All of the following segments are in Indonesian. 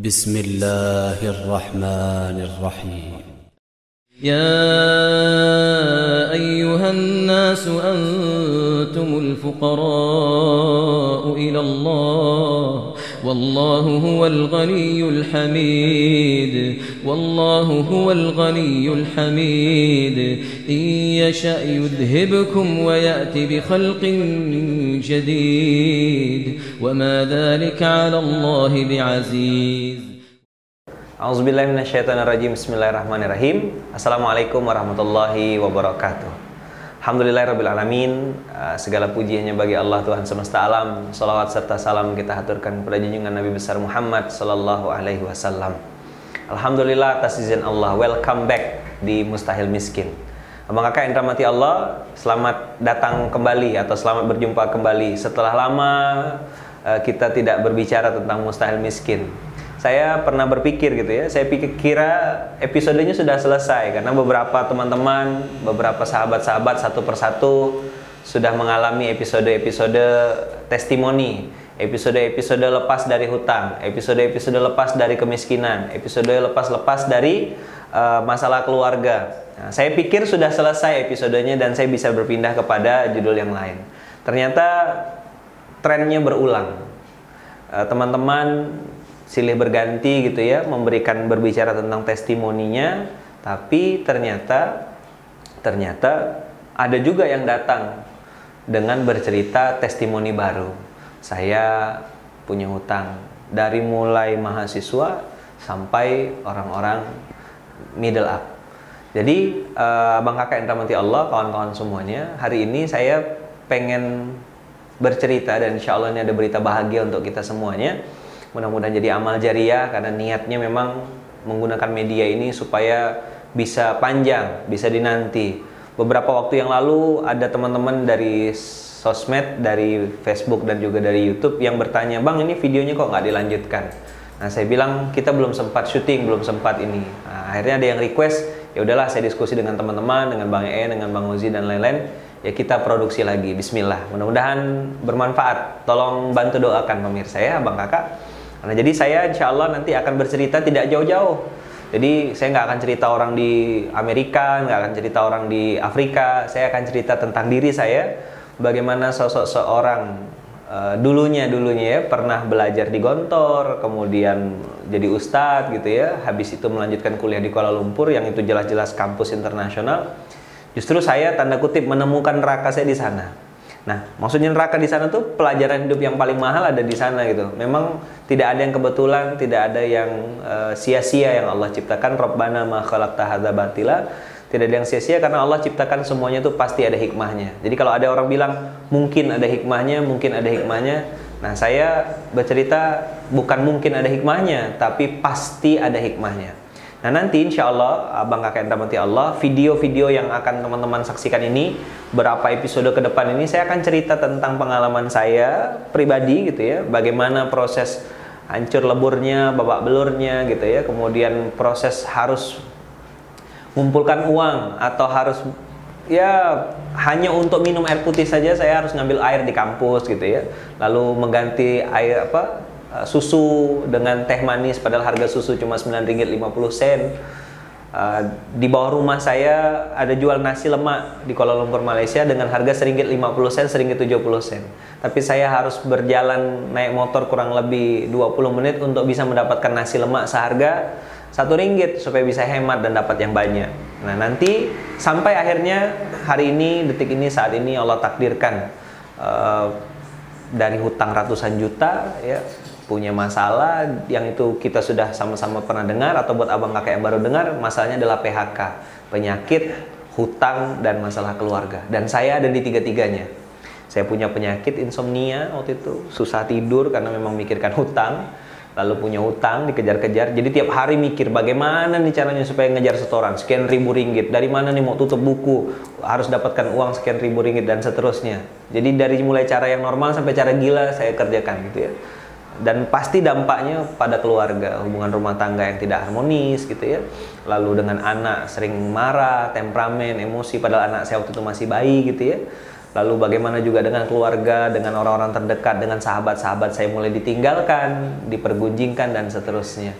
بسم الله الرحمن الرحيم يا أيها الناس أنتم الفقراء إلى الله والله هو الغني الحميد إن يشأ يذهبكم ويأتي بخلق جديد وما ذلك على الله بعزيز. A'udzubillahi minasyaitonirrajim. Bismillahirrahmanirrahim. Assalamualaikum warahmatullahi wabarakatuh. Alhamdulillahirrabbilalamin. Segala puji hanya bagi Allah Tuhan semesta alam. Salawat serta salam kita haturkan kepada junjungan Nabi besar Muhammad sallallahu alaihi wasallam. Alhamdulillah atas izin Allah. Welcome back di Mustahil Miskin. Abang kakak yang dirahmati Allah, selamat datang kembali atau selamat berjumpa kembali setelah lama kita tidak berbicara tentang Mustahil Miskin. Saya pernah berpikir gitu ya, saya kira episodenya sudah selesai karena beberapa teman-teman, beberapa sahabat-sahabat satu persatu sudah mengalami episode-episode testimoni, episode-episode lepas dari hutang, episode-episode lepas dari kemiskinan, episode lepas-lepas dari masalah keluarga. Nah, saya pikir sudah selesai episodenya dan saya bisa berpindah kepada judul yang lain. Ternyata trennya berulang. Teman-teman silih berganti gitu ya, berbicara tentang testimoninya, tapi ternyata ada juga yang datang dengan bercerita testimoni baru. Saya punya hutang dari mulai mahasiswa sampai orang-orang middle up. Jadi abang kakak yang dirahmati Allah, kawan-kawan semuanya, hari ini saya pengen bercerita dan insya Allah ini ada berita bahagia untuk kita semuanya. Mudah-mudahan jadi amal jariah karena niatnya memang menggunakan media ini supaya bisa panjang, bisa dinanti. Beberapa waktu yang lalu ada teman-teman dari sosmed, dari Facebook dan juga dari YouTube yang bertanya, "Bang, ini videonya kok nggak dilanjutkan?" Nah, saya bilang kita belum sempat syuting, belum sempat ini. Nah, akhirnya ada yang request, ya udahlah saya diskusi dengan teman-teman, dengan Bang EE, dengan Bang Ozi dan lain-lain. Ya kita produksi lagi. Bismillah. Mudah-mudahan bermanfaat. Tolong bantu doakan pemirsa ya, Bang Kakak. Nah, jadi saya insya Allah nanti akan bercerita tidak jauh-jauh. Jadi saya nggak akan cerita orang di Amerika, nggak akan cerita orang di Afrika. Saya akan cerita tentang diri saya, bagaimana sosok seorang dulunya ya pernah belajar di Gontor, kemudian jadi ustadz gitu ya. Habis itu melanjutkan kuliah di Kuala Lumpur yang itu jelas-jelas kampus internasional. Justru saya tanda kutip menemukan neraka saya di sana. Nah, maksudnya neraka di sana tuh pelajaran hidup yang paling mahal ada di sana gitu. Memang tidak ada yang kebetulan, tidak ada yang sia-sia yang Allah ciptakan. Rabbana ma khalaqta hadza batila. Tidak ada yang sia-sia karena Allah ciptakan semuanya tuh pasti ada hikmahnya. Jadi kalau ada orang bilang mungkin ada hikmahnya, mungkin ada hikmahnya. Nah, saya bercerita bukan mungkin ada hikmahnya, tapi pasti ada hikmahnya. Nah, nanti insya Allah, abang kakak yang dirahmati Allah, video-video yang akan teman-teman saksikan ini, berapa episode ke depan ini, saya akan cerita tentang pengalaman saya pribadi gitu ya, bagaimana proses hancur leburnya, babak belurnya gitu ya, kemudian proses harus mengumpulkan uang atau harus ya hanya untuk minum air putih saja saya harus ngambil air di kampus gitu ya, lalu mengganti air susu dengan teh manis padahal harga susu cuma Rp9.50. Di bawah rumah saya ada jual nasi lemak di Kuala Lumpur Malaysia dengan harga Rp1.50, Rp1.70. Tapi saya harus berjalan naik motor kurang lebih 20 menit untuk bisa mendapatkan nasi lemak seharga Rp1 supaya bisa hemat dan dapat yang banyak. Nah, nanti sampai akhirnya hari ini, detik ini, saat ini Allah takdirkan dari hutang ratusan juta ya, punya masalah yang itu kita sudah sama-sama pernah dengar, atau buat abang kakak yang baru dengar, masalahnya adalah PHK, penyakit, hutang, dan masalah keluarga. Dan saya ada di tiga-tiganya. Saya punya penyakit insomnia waktu itu, susah tidur karena memang mikirkan hutang, lalu punya hutang dikejar-kejar, jadi tiap hari mikir bagaimana nih caranya supaya ngejar setoran sekian ribu ringgit, dari mana nih mau tutup buku, harus dapatkan uang sekian ribu ringgit, dan seterusnya. Jadi dari mulai cara yang normal sampai cara gila saya kerjakan gitu ya. Dan pasti dampaknya pada keluarga, hubungan rumah tangga yang tidak harmonis gitu ya. Lalu dengan anak sering marah, temperamen, emosi, padahal anak saya waktu itu masih bayi gitu ya. lalu bagaimana juga dengan keluarga, dengan orang-orang terdekat, dengan sahabat-sahabat saya mulai ditinggalkan, dipergunjingkan, dan seterusnya.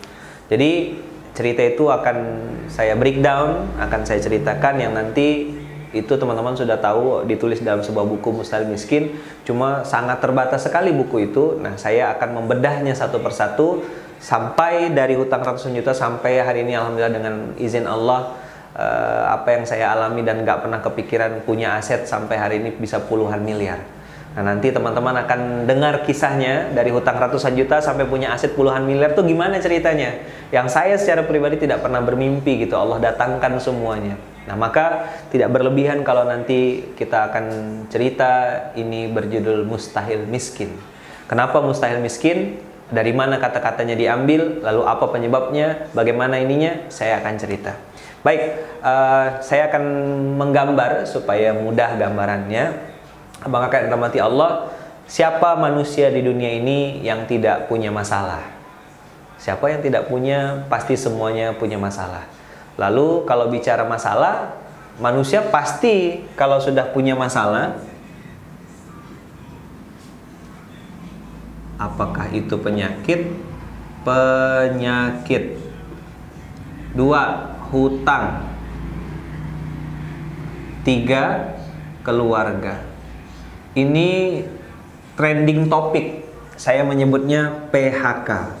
Jadi cerita itu akan saya breakdown, akan saya ceritakan, yang nanti itu teman-teman sudah tahu ditulis dalam sebuah buku Mustahil Miskin, cuma sangat terbatas sekali buku itu. Nah, saya akan membedahnya satu persatu sampai dari hutang ratusan juta sampai hari ini alhamdulillah dengan izin Allah, apa yang saya alami dan nggak pernah kepikiran punya aset sampai hari ini bisa puluhan miliar. Nah, nanti teman-teman akan dengar kisahnya dari hutang ratusan juta sampai punya aset puluhan miliar tuh gimana ceritanya. Yang saya secara pribadi tidak pernah bermimpi gitu, Allah datangkan semuanya. Nah, maka tidak berlebihan kalau nanti kita akan cerita ini berjudul Mustahil Miskin. Kenapa mustahil miskin? Dari mana kata-katanya diambil? Lalu apa penyebabnya? Bagaimana ininya? Saya akan cerita. Baik, saya akan menggambar supaya mudah gambarannya. Abang kakak yang dirahmati Allah, siapa manusia di dunia ini yang tidak punya masalah? Siapa yang tidak punya? Pasti semuanya punya masalah. Lalu kalau bicara masalah, manusia pasti kalau sudah punya masalah, apakah itu penyakit? Penyakit. 2. Hutang. 3. Keluarga. Ini trending topik. Saya menyebutnya PHK.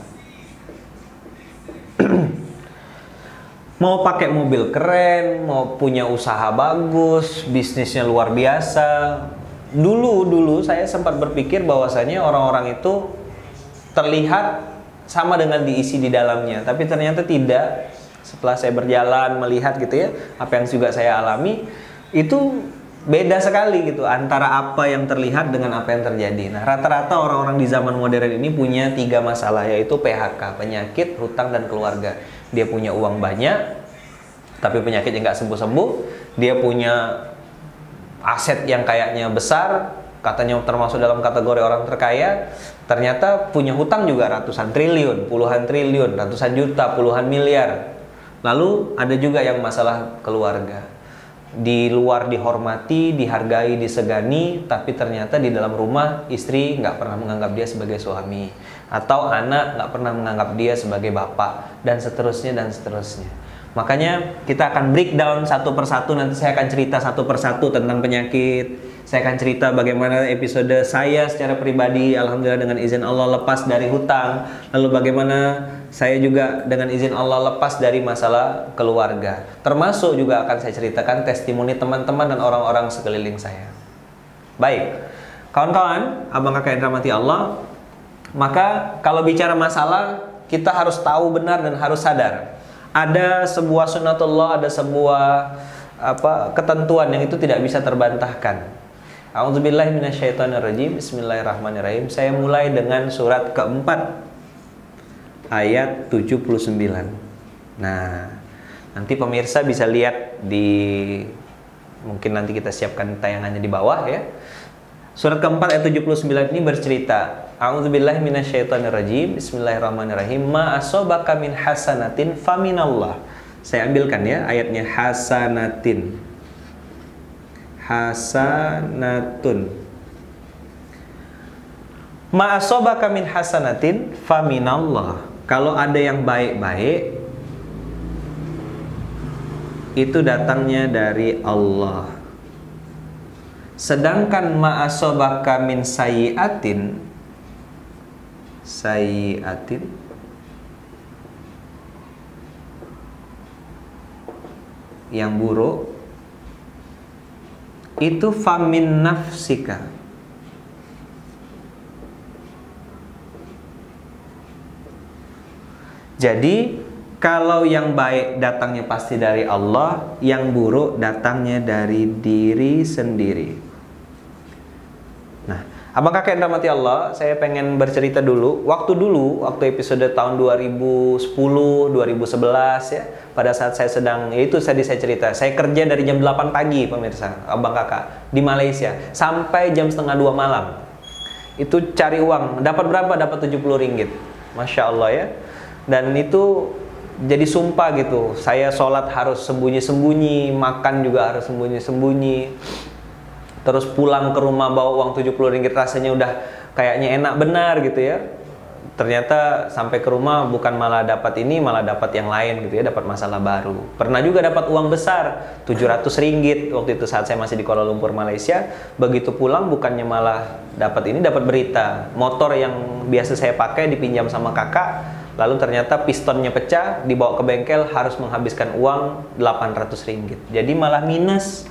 Mau pakai mobil keren, mau punya usaha bagus, bisnisnya luar biasa. Dulu saya sempat berpikir bahwasanya orang-orang itu terlihat sama dengan diisi di dalamnya, tapi ternyata tidak. Setelah saya berjalan melihat gitu ya, apa yang juga saya alami itu beda sekali gitu antara apa yang terlihat dengan apa yang terjadi. Nah, rata-rata orang-orang di zaman modern ini punya 3 masalah, yaitu PHK, penyakit, hutang, dan keluarga. Dia punya uang banyak, tapi penyakitnya nggak sembuh-sembuh. Dia punya aset yang kayaknya besar, katanya termasuk dalam kategori orang terkaya, ternyata punya hutang juga ratusan triliun, puluhan triliun, ratusan juta, puluhan miliar. Lalu ada juga yang masalah keluarga. Di luar dihormati, dihargai, disegani, tapi ternyata di dalam rumah istri nggak pernah menganggap dia sebagai suami, atau anak nggak pernah menganggap dia sebagai bapak, dan seterusnya dan seterusnya. Makanya kita akan breakdown satu persatu. Nanti saya akan cerita satu persatu tentang penyakit. Saya akan cerita bagaimana episode saya secara pribadi, alhamdulillah dengan izin Allah lepas dari hutang. Lalu bagaimana saya juga dengan izin Allah lepas dari masalah keluarga. Termasuk juga akan saya ceritakan testimoni teman-teman dan orang-orang sekeliling saya. Baik, kawan-kawan, abang kakak yang dirahmati Allah, maka kalau bicara masalah, kita harus tahu benar dan harus sadar. Ada sebuah sunnatullah, ada sebuah ketentuan yang itu tidak bisa terbantahkan. A'udzubillahi minasyaitonirrajim. Bismillahirrahmanirrahim. Saya mulai dengan surat keempat ayat 79. Nah, nanti pemirsa bisa lihat di, mungkin nanti kita siapkan tayangannya di bawah ya. Surat keempat ayat 79 ini bercerita, A'udzubillahi minasyaitonirrajim. Bismillahirrahmanirrahim. Ma asobaka min hasanatin faminallah. Saya ambilkan ya ayatnya, hasanatin. Hasanatun. Ma asobaka min hasanatin faminallah. Kalau ada yang baik-baik, itu datangnya dari Allah. Sedangkan ma asobaka min sayyi'atin, sayyi'atin, yang buruk, itu famin nafsika. Jadi kalau yang baik datangnya pasti dari Allah, yang buruk datangnya dari diri sendiri. Nah, abang kakak yang dirahmati Allah, saya pengen bercerita dulu. Waktu episode tahun 2010, 2011 ya, pada saat saya sedang, yaitu tadi saya cerita, saya kerja dari jam 8 pagi pemirsa, abang kakak, di Malaysia, sampai jam setengah 2 malam. Itu cari uang, dapat berapa? Dapat 70 ringgit. Masya Allah ya. Dan itu jadi sumpah gitu, saya sholat harus sembunyi-sembunyi, makan juga harus sembunyi-sembunyi. terus pulang ke rumah bawa uang 70 ringgit rasanya udah kayaknya enak benar gitu ya. Ternyata sampai ke rumah bukan malah dapat ini, malah dapat yang lain gitu ya, dapat masalah baru. Pernah juga dapat uang besar 700 ringgit waktu itu saat saya masih di Kuala Lumpur, Malaysia. Begitu pulang bukannya malah dapat ini, dapat berita motor yang biasa saya pakai dipinjam sama kakak, lalu ternyata pistonnya pecah, dibawa ke bengkel harus menghabiskan uang 800 ringgit. Jadi malah minus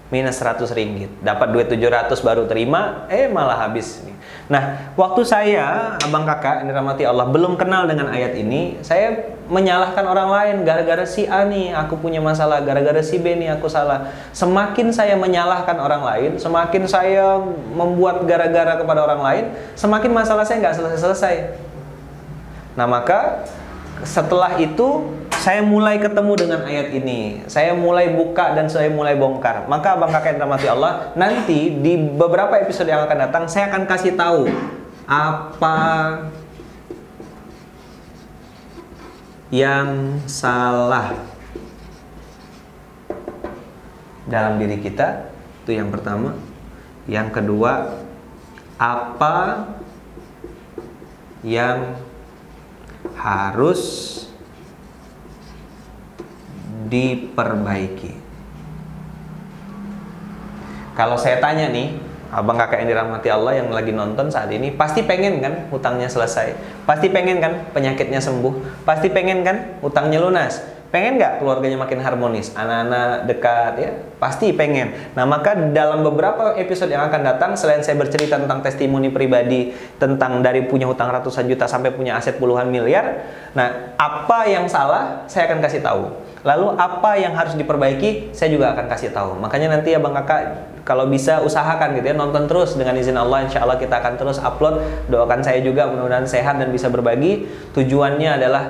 100 ringgit. Dapat duit 700 baru terima, malah habis. Nah, waktu saya, abang kakak, ini rahmati Allah, belum kenal dengan ayat ini, saya menyalahkan orang lain, gara-gara si A nih aku punya masalah, gara-gara si B nih aku salah. Semakin saya menyalahkan orang lain, semakin saya membuat gara-gara kepada orang lain, semakin masalah saya nggak selesai-selesai. Nah, maka setelah itu saya mulai ketemu dengan ayat ini, saya mulai buka dan saya mulai bongkar. Maka abang kakak yang dirahmati Allah, nanti di beberapa episode yang akan datang saya akan kasih tahu apa yang salah dalam diri kita, itu yang pertama. Yang kedua, apa yang harus diperbaiki. Kalau saya tanya nih, abang kakak yang dirahmati Allah yang lagi nonton saat ini, pasti pengen kan hutangnya selesai? Pasti pengen kan penyakitnya sembuh? Pasti pengen kan hutangnya lunas? Pengen nggak keluarganya makin harmonis, anak-anak dekat ya? Pasti pengen. Nah, maka dalam beberapa episode yang akan datang, selain saya bercerita tentang testimoni pribadi, tentang dari punya hutang ratusan juta sampai punya aset puluhan miliar, nah apa yang salah saya akan kasih tahu. Lalu apa yang harus diperbaiki saya juga akan kasih tahu. Makanya nanti abang kakak kalau bisa usahakan gitu ya, nonton terus dengan izin Allah. Insya Allah kita akan terus upload. Doakan saya juga mudah-mudahan sehat dan bisa berbagi. Tujuannya adalah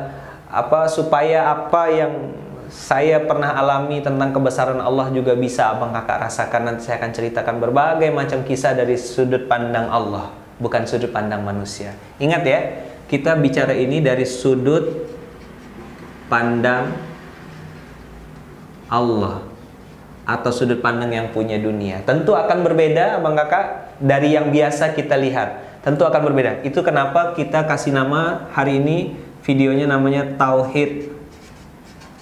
supaya apa yang saya pernah alami tentang kebesaran Allah juga bisa abang kakak rasakan. Nanti saya akan ceritakan berbagai macam kisah dari sudut pandang Allah, bukan sudut pandang manusia. Ingat ya, kita bicara ini dari sudut pandang Allah atau sudut pandang yang punya dunia. Tentu akan berbeda abang kakak dari yang biasa kita lihat. Tentu akan berbeda. Itu kenapa kita kasih nama hari ini videonya namanya Tauhid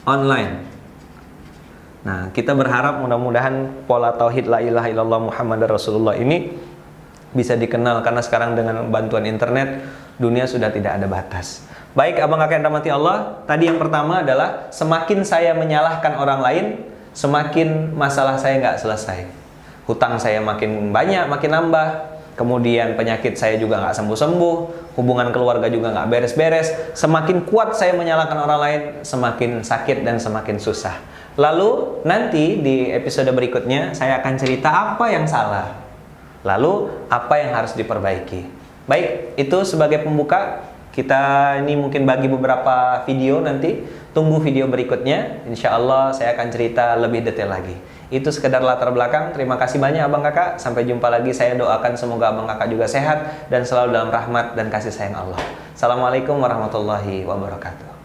Online. Nah, kita berharap mudah-mudahan pola Tauhid La ilaha illallah Muhammad Rasulullah ini bisa dikenal, karena sekarang dengan bantuan internet dunia sudah tidak ada batas. Baik abang kakak yang dirahmati Allah, tadi yang pertama adalah semakin saya menyalahkan orang lain, semakin masalah saya nggak selesai. Hutang saya makin banyak, makin nambah. Kemudian penyakit saya juga nggak sembuh-sembuh, hubungan keluarga juga nggak beres-beres. Semakin kuat saya menyalahkan orang lain, semakin sakit dan semakin susah. Lalu nanti di episode berikutnya saya akan cerita apa yang salah, lalu apa yang harus diperbaiki. Baik, itu sebagai pembuka. Kita ini mungkin bagi beberapa video nanti. Tunggu video berikutnya. Insya Allah saya akan cerita lebih detail lagi. Itu sekedar latar belakang. Terima kasih banyak abang kakak. Sampai jumpa lagi. Saya doakan semoga abang kakak juga sehat dan selalu dalam rahmat dan kasih sayang Allah. Assalamualaikum warahmatullahi wabarakatuh.